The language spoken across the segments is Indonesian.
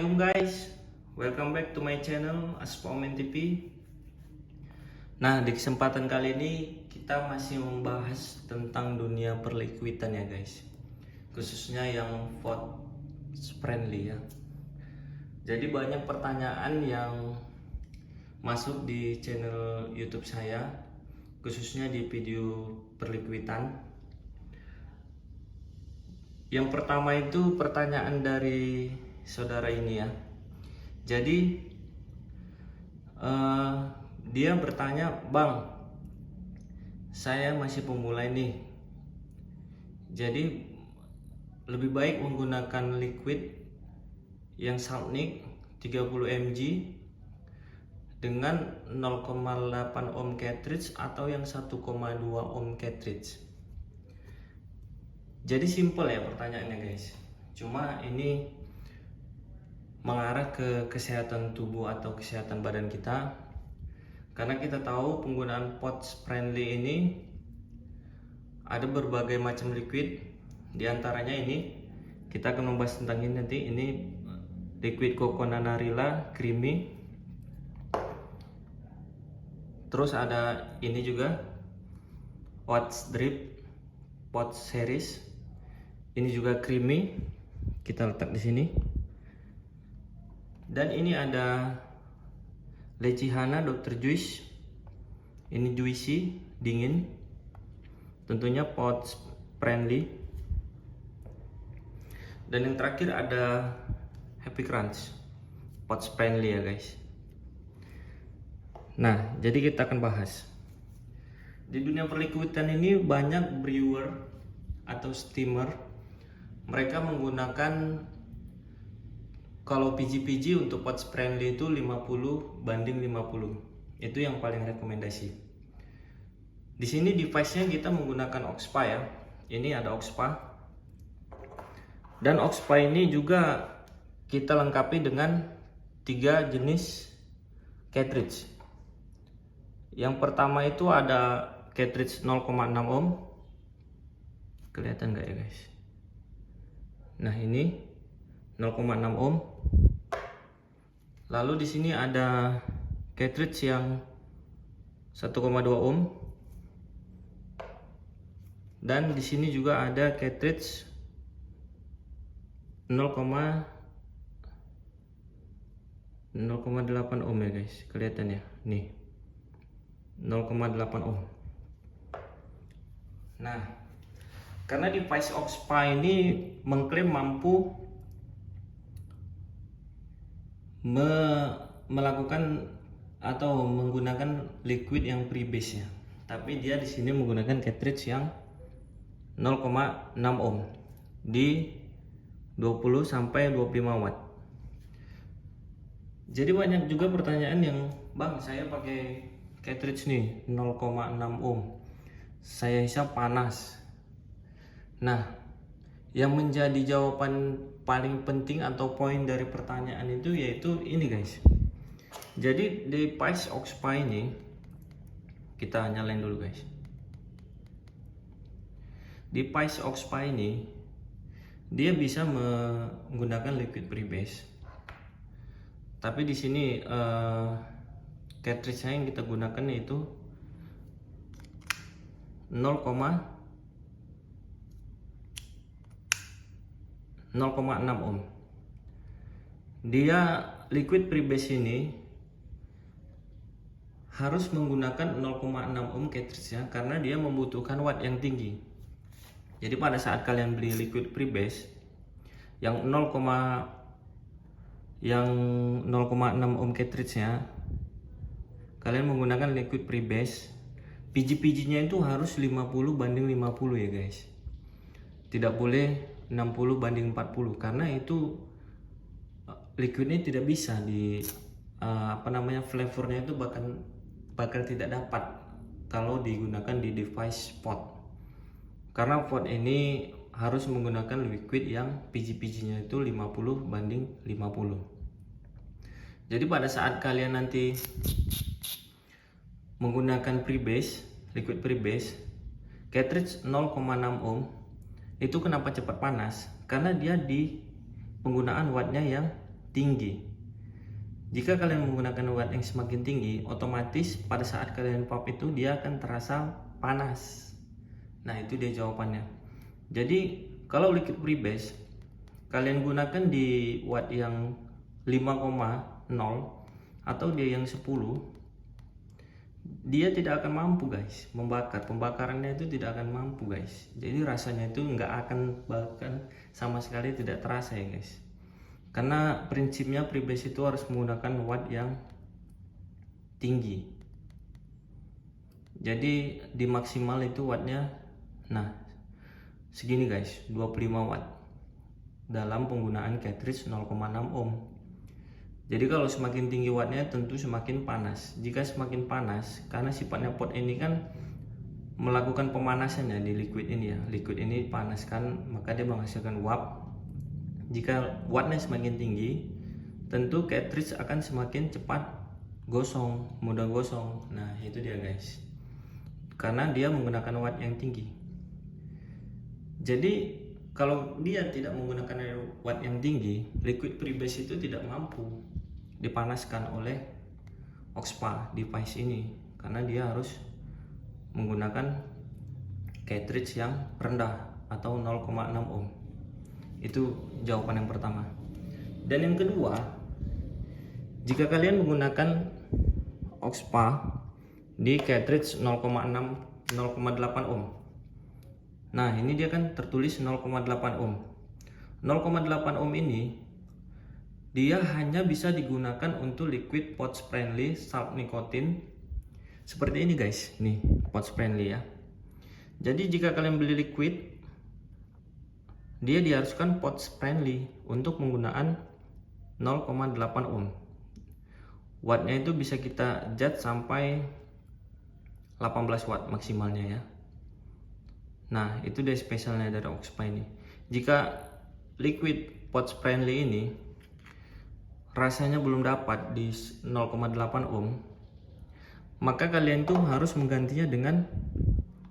Assalamualaikum guys, welcome back to my channel Aspomen TV. Nah, di kesempatan kali ini kita masih membahas tentang dunia perlikuitan ya guys, khususnya yang vote friendly ya. Jadi banyak pertanyaan yang masuk di channel YouTube saya, khususnya di video perlikuitan. Yang pertama itu pertanyaan dari saudara ini ya. Jadi dia bertanya, "Bang, saya masih pemula nih. Jadi lebih baik menggunakan liquid yang Saltnik 30 mg dengan 0,8 ohm cartridge atau yang 1,2 ohm cartridge." Jadi simple ya pertanyaannya guys. Cuma ini mengarah ke kesehatan tubuh atau kesehatan badan kita. Karena kita tahu penggunaan POTS friendly ini ada berbagai macam liquid. Di antaranya ini kita akan membahas tentang ini nanti. Ini liquid Coconut creamy. Terus ada ini juga Oats Drip POTS series. Ini juga creamy, kita letak di sini. Dan ini ada Lechihana Dr. Juice. Ini juicy, dingin. Tentunya POTS friendly. Dan yang terakhir ada Happy Crunch POTS friendly ya guys. Nah, jadi kita akan bahas. Di dunia perlikuitan ini banyak brewer atau steamer. Mereka menggunakan, kalau PG untuk POTS friendly itu 50/50. Itu yang paling rekomendasi. Di sini device-nya kita menggunakan OXPA ya. Ini ada OXPA. Dan OXPA ini juga kita lengkapi dengan 3 jenis cartridge. Yang pertama itu ada cartridge 0,6 ohm. Kelihatan nggak ya guys? Nah, ini 0,6 ohm. Lalu di sini ada cartridge yang 1,2 ohm. Dan di sini juga ada cartridge 0,8 ohm ya guys. Kelihatan ya? Nih. 0,8 ohm. Nah, karena device OXPA ini mengklaim mampu melakukan atau menggunakan liquid yang pre-base ya. Tapi dia di sini menggunakan cartridge yang 0,6 ohm di 20 sampai 25 watt. Jadi banyak juga pertanyaan yang, "Bang, saya pakai cartridge nih 0,6 ohm. Saya hisap panas." Nah, yang menjadi jawaban paling penting atau poin dari pertanyaan itu yaitu ini guys. Jadi device OXPA ini kita nyalain dulu guys. Device OXPA ini dia bisa menggunakan liquid pre-base. Tapi di sini cartridge yang kita gunakan yaitu 0,6 ohm. Dia liquid pre-base ini harus menggunakan 0,6 ohm cartridge ya, karena dia membutuhkan watt yang tinggi. Jadi pada saat kalian beli liquid pre-base yang 0,6 ohm cartridge-nya, kalian menggunakan liquid pre-base, PG-nya itu harus 50/50 ya guys. Tidak boleh 60/40, karena itu liquidnya tidak bisa di flavornya itu bakal tidak dapat kalau digunakan di device pot. Karena pot ini harus menggunakan liquid yang PG-nya itu 50/50. Jadi pada saat kalian nanti menggunakan pre-base, liquid pre-base, cartridge 0,6 ohm, itu kenapa cepat panas? Karena dia di penggunaan wattnya yang tinggi. Jika kalian menggunakan watt yang semakin tinggi, otomatis pada saat kalian pop itu dia akan terasa panas. Nah, itu dia jawabannya. Jadi kalau liquid freebase kalian gunakan di watt yang 5,0 atau dia yang 10, dia tidak akan mampu guys membakar. Pembakarannya itu tidak akan mampu guys. Jadi rasanya itu nggak akan, bahkan sama sekali tidak terasa ya guys. Karena prinsipnya freebase itu harus menggunakan watt yang tinggi. Jadi di maksimal itu wattnya, nah segini guys, 25 watt dalam penggunaan cartridge 0,6 ohm. Jadi kalau semakin tinggi wattnya tentu semakin panas. Jika semakin panas, karena sifatnya pot ini kan melakukan pemanasan ya di liquid ini ya. Liquid ini panaskan, maka dia menghasilkan uap. Jika wattnya semakin tinggi, tentu cartridge akan semakin cepat gosong, mudah gosong. Nah itu dia guys, karena dia menggunakan watt yang tinggi. Jadi kalau dia tidak menggunakan watt yang tinggi, liquid freebase itu tidak mampu dipanaskan oleh OXPA device ini, karena dia harus menggunakan cartridge yang rendah atau 0,6 ohm. Itu jawaban yang pertama. Dan yang kedua, jika kalian menggunakan OXPA di cartridge 0,6 0,8 ohm. Nah, ini dia kan tertulis 0,8 ohm. 0,8 ohm ini dia hanya bisa digunakan untuk liquid pouch friendly salt nicotine seperti ini guys. Nih, pouch friendly ya. Jadi jika kalian beli liquid, dia diharuskan pouch friendly untuk penggunaan 0,8 ohm. Wattnya itu bisa kita adjust sampai 18 watt maksimalnya ya. Nah, itu dia spesialnya dari OXPA ini. Jika liquid pouch friendly ini rasanya belum dapat di 0,8 ohm, maka kalian tuh harus menggantinya dengan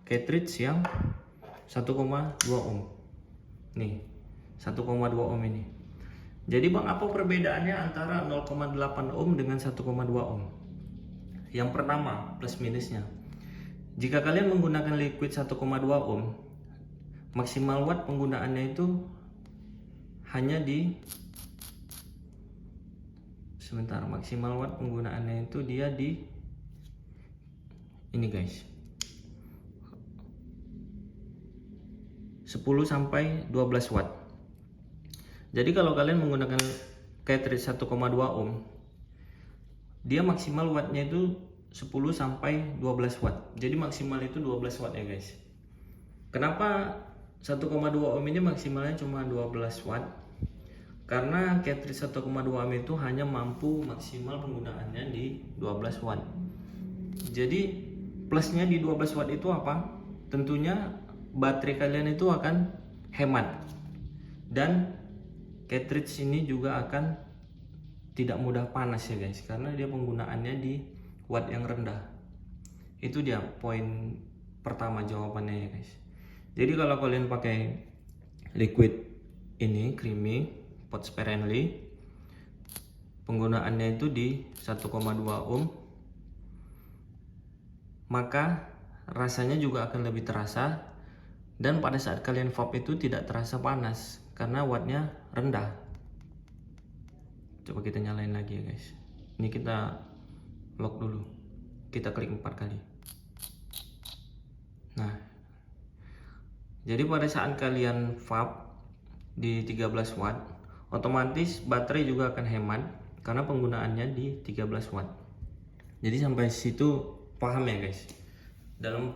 cartridge yang 1,2 ohm. Nih, 1,2 ohm ini. Jadi bang, apa perbedaannya antara 0,8 ohm dengan 1,2 ohm? Yang pertama, plus minusnya. Jika kalian menggunakan liquid 1,2 ohm, maksimal watt penggunaannya itu hanya di maksimal watt penggunaannya itu dia di ini guys, 10 sampai 12 watt. Jadi kalau kalian menggunakan cartridge 1,2 ohm, dia maksimal wattnya itu 10 sampai 12 watt. Jadi maksimal itu 12 watt ya guys. Kenapa 1,2 ohm ini maksimalnya cuma 12 watt? Karena cartridge 1,2 ohm itu hanya mampu maksimal penggunaannya di 12 watt. Jadi plusnya di 12 watt itu apa? Tentunya baterai kalian itu akan hemat. Dan cartridge ini juga akan tidak mudah panas ya guys, karena dia penggunaannya di watt yang rendah. Itu dia poin pertama jawabannya ya guys. Jadi kalau kalian pakai liquid ini creamy pouch friendly, penggunaannya itu di 1,2 ohm, maka rasanya juga akan lebih terasa, dan pada saat kalian vape itu tidak terasa panas karena wattnya rendah. Coba kita nyalain lagi ya guys. Ini kita lock dulu, kita klik 4 kali. Nah, jadi pada saat kalian vape di 13 watt, otomatis baterai juga akan hemat karena penggunaannya di 13 watt. Jadi sampai situ paham ya guys, dalam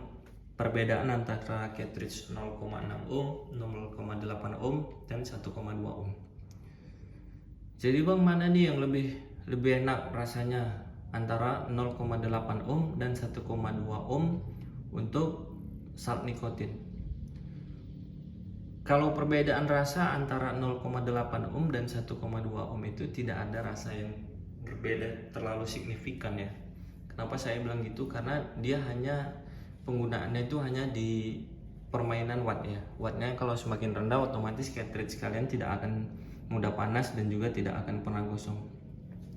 perbedaan antara cartridge 0,6 ohm, 0,8 ohm, dan 1,2 ohm. Jadi bang, mana nih yang lebih enak rasanya antara 0,8 ohm dan 1,2 ohm untuk salt nikotin? Kalau perbedaan rasa antara 0,8 ohm dan 1,2 ohm itu tidak ada rasa yang berbeda terlalu signifikan ya. Kenapa saya bilang gitu? Karena dia hanya penggunaannya itu hanya di permainan watt ya. Wattnya kalau semakin rendah, otomatis cartridge kalian tidak akan mudah panas dan juga tidak akan pernah gosong.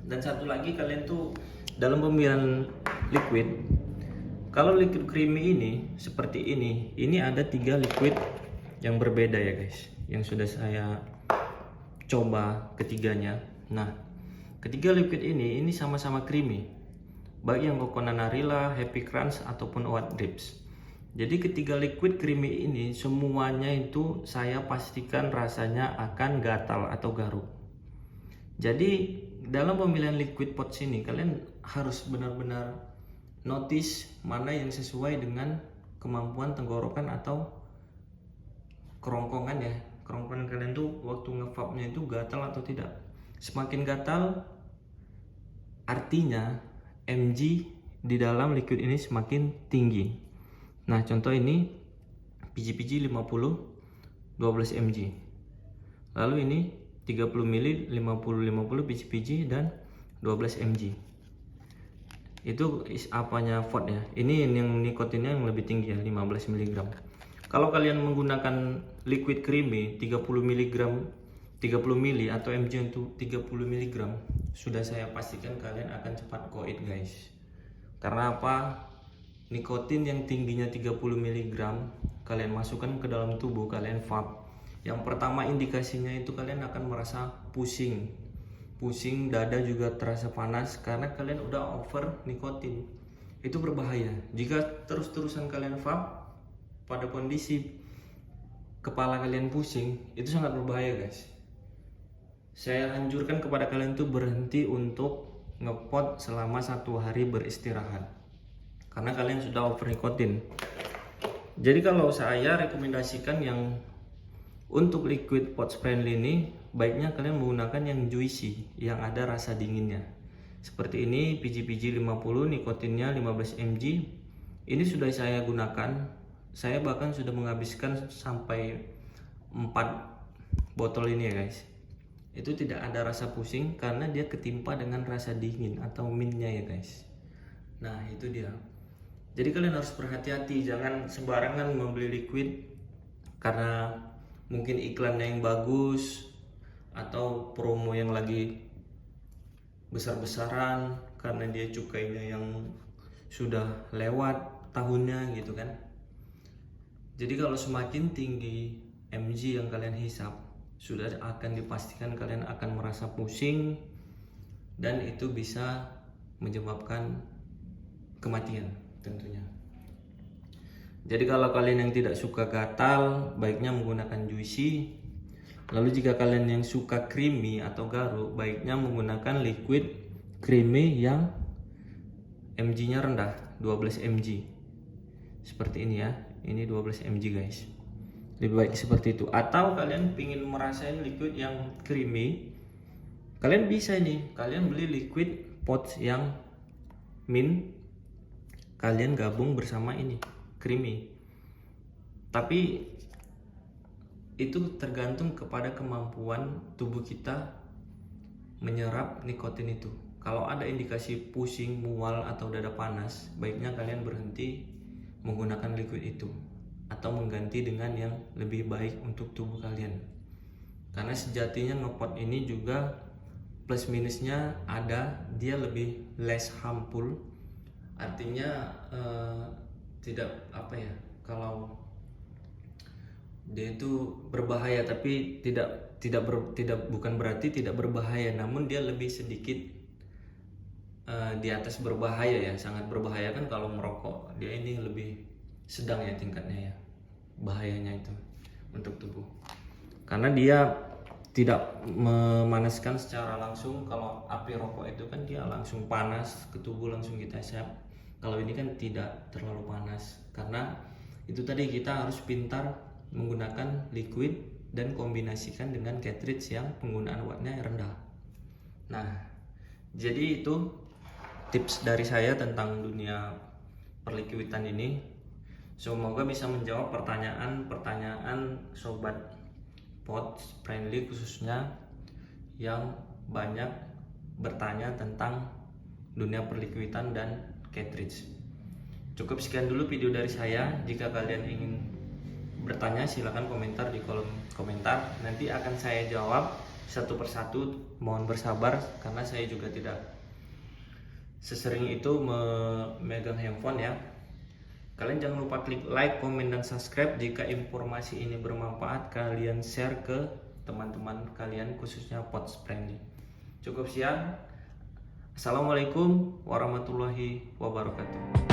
Dan satu lagi, kalian tuh dalam pemilihan liquid, kalau liquid creamy ini seperti ini ada 3 liquid yang berbeda ya guys, yang sudah saya coba ketiganya. Nah, ketiga liquid ini sama-sama creamy, baik yang Coconut Narilla, Happy Crunch ataupun White Drips. Jadi ketiga liquid creamy ini semuanya itu saya pastikan rasanya akan gatal atau garuk. Jadi dalam pemilihan liquid pots ini kalian harus benar-benar notice mana yang sesuai dengan kemampuan tenggorokan atau kerongkongan ya. Kerongkongan kalian tuh waktu ngevapnya itu gatal atau tidak. Semakin gatal artinya mg di dalam liquid ini semakin tinggi. Nah, contoh ini PG-PG 50 12 mg. Lalu ini 30 ml 50 PG-PG dan 12 mg. Itu apanya VOD ya. Ini yang nikotinnya yang lebih tinggi ya, 15 mg. Kalau kalian menggunakan liquid creamy 30 mg 30 ml atau mg untuk 30 mg, sudah saya pastikan kalian akan cepat koit guys. Karena apa? Nikotin yang tingginya 30 mg kalian masukkan ke dalam tubuh, kalian vape. Yang pertama indikasinya itu kalian akan merasa pusing, dada juga terasa panas karena kalian udah over nikotin. Itu berbahaya. Jika terus-terusan kalian vape pada kondisi kepala kalian pusing, itu sangat berbahaya guys. Saya anjurkan kepada kalian tuh berhenti untuk ngepot selama 1 hari beristirahat, karena kalian sudah over nikotin. Jadi kalau saya rekomendasikan yang untuk liquid pots friendly ini, baiknya kalian menggunakan yang juicy, yang ada rasa dinginnya. Seperti ini PG-PG 50, nikotinnya 15 mg. Ini sudah saya gunakan. Saya bahkan sudah menghabiskan sampai 4 botol ini ya guys. Itu tidak ada rasa pusing karena dia ketimpa dengan rasa dingin atau mintnya ya guys. Nah, itu dia. Jadi kalian harus berhati-hati, jangan sembarangan membeli liquid karena mungkin iklannya yang bagus atau promo yang lagi besar-besaran karena dia cukainya yang sudah lewat tahunnya gitu kan. Jadi kalau semakin tinggi mg yang kalian hisap, sudah akan dipastikan kalian akan merasa pusing dan itu bisa menyebabkan kematian tentunya. Jadi kalau kalian yang tidak suka gatal, baiknya menggunakan juicy. Lalu jika kalian yang suka creamy atau garuk, baiknya menggunakan liquid creamy yang mg-nya rendah, 12 mg. Seperti ini ya. Ini 12 mg guys. Lebih baik seperti itu. Atau kalian ingin merasain liquid yang creamy, kalian bisa ini, kalian beli liquid pots yang mint, kalian gabung bersama ini creamy. Tapi itu tergantung kepada kemampuan tubuh kita menyerap nikotin itu. Kalau ada indikasi pusing, mual atau dada panas, baiknya kalian berhenti menggunakan liquid itu atau mengganti dengan yang lebih baik untuk tubuh kalian. Karena sejatinya ngepot ini juga plus minusnya ada, dia lebih less harmful. Artinya tidak apa ya, kalau dia itu berbahaya tapi bukan berarti tidak berbahaya, namun dia lebih sedikit di atas berbahaya ya. Sangat berbahaya kan kalau merokok, dia ini lebih sedang ya tingkatnya ya bahayanya itu untuk tubuh, karena dia tidak memanaskan secara langsung. Kalau api rokok itu kan dia langsung panas ke tubuh, langsung kita hisap. Kalau ini kan tidak terlalu panas, karena itu tadi kita harus pintar menggunakan liquid dan kombinasikan dengan cartridge yang penggunaan wattnya rendah. Nah, jadi itu tips dari saya tentang dunia perliquidan ini. Semoga bisa menjawab pertanyaan-pertanyaan sobat pots friendly, khususnya yang banyak bertanya tentang dunia perliquidan dan cartridge. Cukup sekian dulu video dari saya. Jika kalian ingin bertanya, silahkan komentar di kolom komentar. Nanti akan saya jawab satu persatu. Mohon bersabar karena saya juga tidak sesering itu memegang handphone ya. Kalian jangan lupa klik like, komen, dan subscribe. Jika informasi ini bermanfaat, kalian share ke teman-teman kalian, khususnya Pods Friendly. Cukup sekian. Assalamualaikum warahmatullahi wabarakatuh.